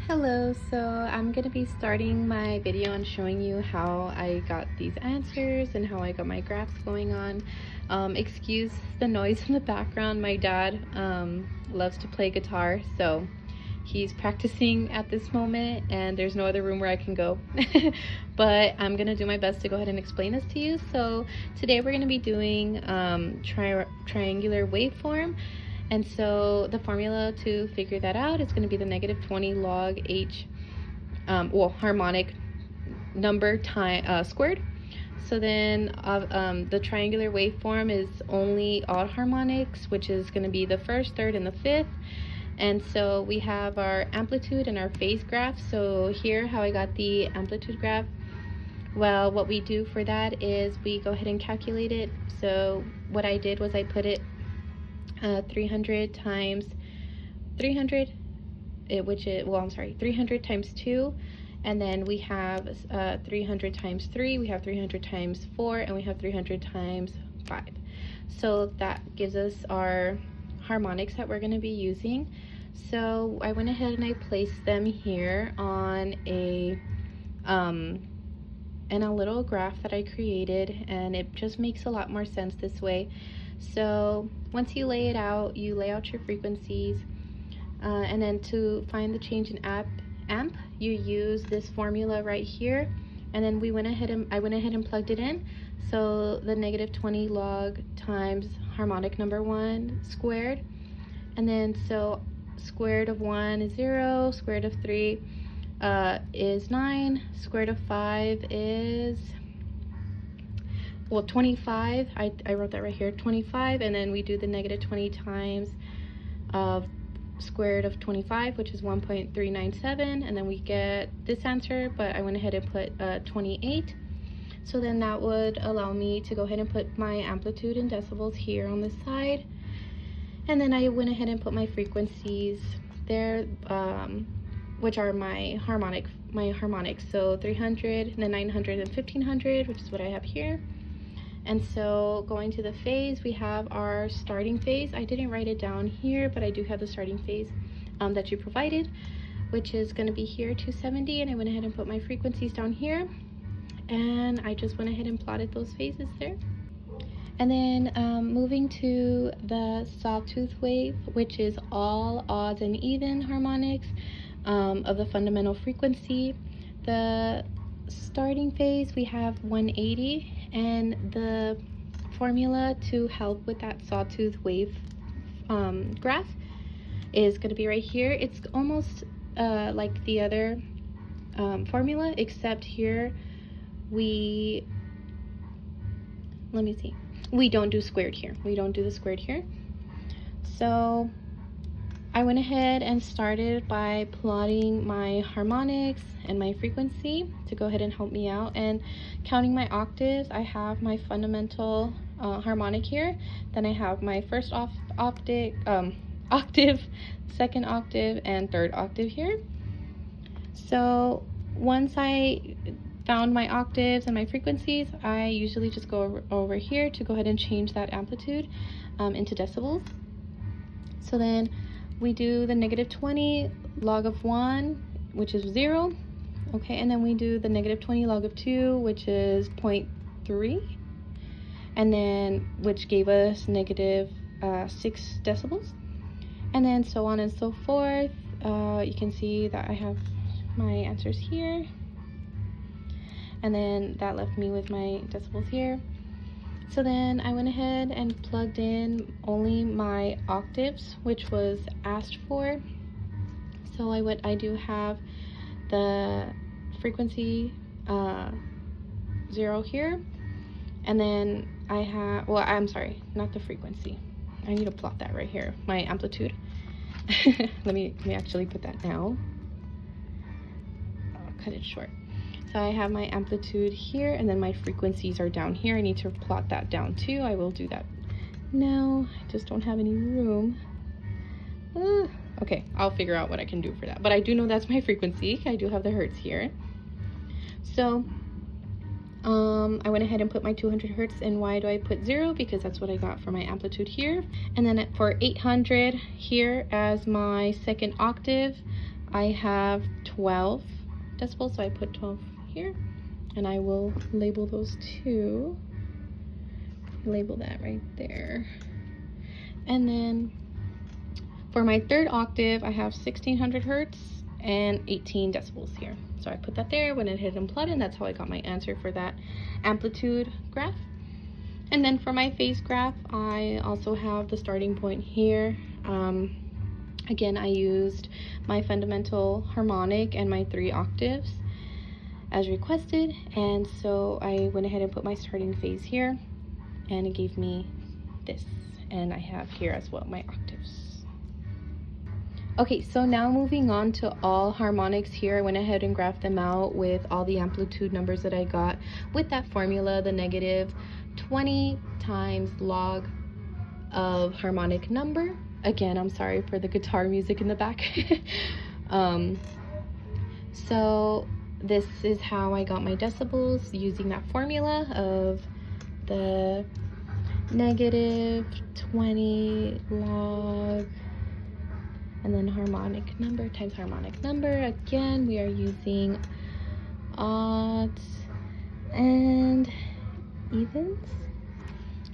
Hello, so I'm going to be starting my video and showing you how I got these answers and how I got my graphs going on. Excuse the noise in the background. My dad loves to play guitar, so he's practicing at this moment and there's no other room where I can go. But I'm going to do my best to go ahead and explain this to you. So today we're going to be doing triangular waveform. And so the formula to figure that out is going to be the -20 log h, harmonic number time squared. So then the triangular waveform is only odd harmonics, which is going to be the first, third, and the fifth. And so we have our amplitude and our phase graph. So here, how I got the amplitude graph, well, what we do for that is we go ahead and calculate it. So what I did was I put it 300 times 300, 300 times 2, and then we have 300 times 3, we have 300 times 4, and we have 300 times 5. So that gives us our harmonics that we're going to be using. So I went ahead and I placed them here on a in a little graph that I created, and it just makes a lot more sense this way. So once you lay it out, you lay out your frequencies, and then to find the change in amp, you use this formula right here. And then I went ahead and plugged it in. So the -20 log times harmonic number 1 squared, and then so square root of 1 is 0, square root of 3 is 9, square root of 5 is 25. I wrote that right here, 25, and then we do the -20 times of square root of 25, which is 1.397, and then we get this answer, but I went ahead and put 28. So then that would allow me to go ahead and put my amplitude in decibels here on this side, and then I went ahead and put my frequencies there, which are my harmonics, so 300, and then 900 and 1500, which is what I have here. And so going to the phase, we have our starting phase. I didn't write it down here, but I do have the starting phase that you provided, which is going to be here, 270, and I went ahead and put my frequencies down here, and I just went ahead and plotted those phases there. And then moving to the sawtooth wave, which is all odds and even harmonics of the fundamental frequency. The starting phase, we have 180, and the formula to help with that sawtooth wave graph is going to be right here. It's almost like the other formula, except here we don't do squared here. We don't do the squared here. So I went ahead and started by plotting my harmonics and my frequency to go ahead and help me out, and counting my octaves. I have my fundamental harmonic here, then I have my first octave, second octave, and third octave here. So once I found my octaves and my frequencies, I usually just go over here to go ahead and change that amplitude into decibels. So then we do the -20 log of 1, which is 0. Okay, and then we do the -20 log of 2, which is 0.3, and then which gave us -6 decibels, and then so on and so forth. You can see that I have my answers here, and then that left me with my decibels here. So then I went ahead and plugged in only my octaves, which was asked for. So I do have the frequency 0 here, and then I have, well, I'm sorry, not the frequency. I need to plot that right here, my amplitude. let me actually put that now. I'll cut it short. So I have my amplitude here, and then my frequencies are down here. I need to plot that down too. I will do that now. I just don't have any room. Okay, I'll figure out what I can do for that. But I do know that's my frequency. I do have the hertz here. So I went ahead and put my 200 hertz, and why do I put 0? Because that's what I got for my amplitude here. And then for 800 here as my second octave, I have 12 decibels, so I put 12 here, and I will label those two. Label that right there. And then for my third octave, I have 1600 hertz and 18 decibels here. So I put that there, when it hit unplug, and that's how I got my answer for that amplitude graph. And then for my phase graph, I also have the starting point here. Again, I used my fundamental harmonic and my 3 octaves as requested, and so I went ahead and put my starting phase here, and it gave me this, and I have here as well my octaves. Okay, so now moving on to all harmonics here, I went ahead and graphed them out with all the amplitude numbers that I got with that formula, the negative 20 times log of harmonic number. Again, I'm sorry for the guitar music in the back. So this is how I got my decibels using that formula of the negative 20 log and then harmonic number times harmonic number. Again, we are using odds and evens.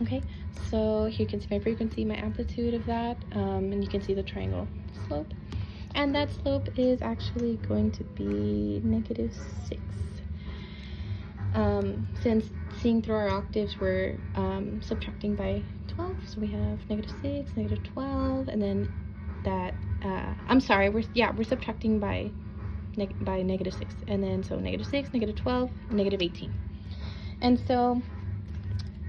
Okay, so here you can see my frequency, my amplitude of that, and you can see the triangle slope. And that slope is actually going to be -6. Since seeing through our octaves, we're subtracting by 12, so we have -6, -12, and then that, I'm sorry, we're subtracting by -6, and then so -6, -12, -18. And so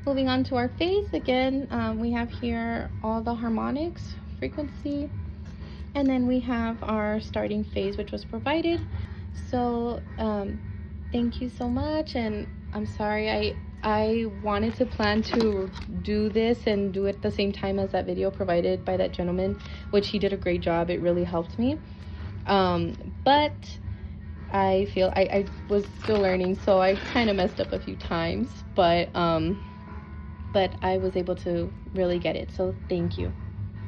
moving on to our phase, again, we have here all the harmonics, frequency, and then we have our starting phase, which was provided. So thank you so much, and I'm sorry, I wanted to plan to do this and do it at the same time as that video provided by that gentleman, which he did a great job. It really helped me, but I feel I was still learning, so I kind of messed up a few times, but I was able to really get it, so thank you.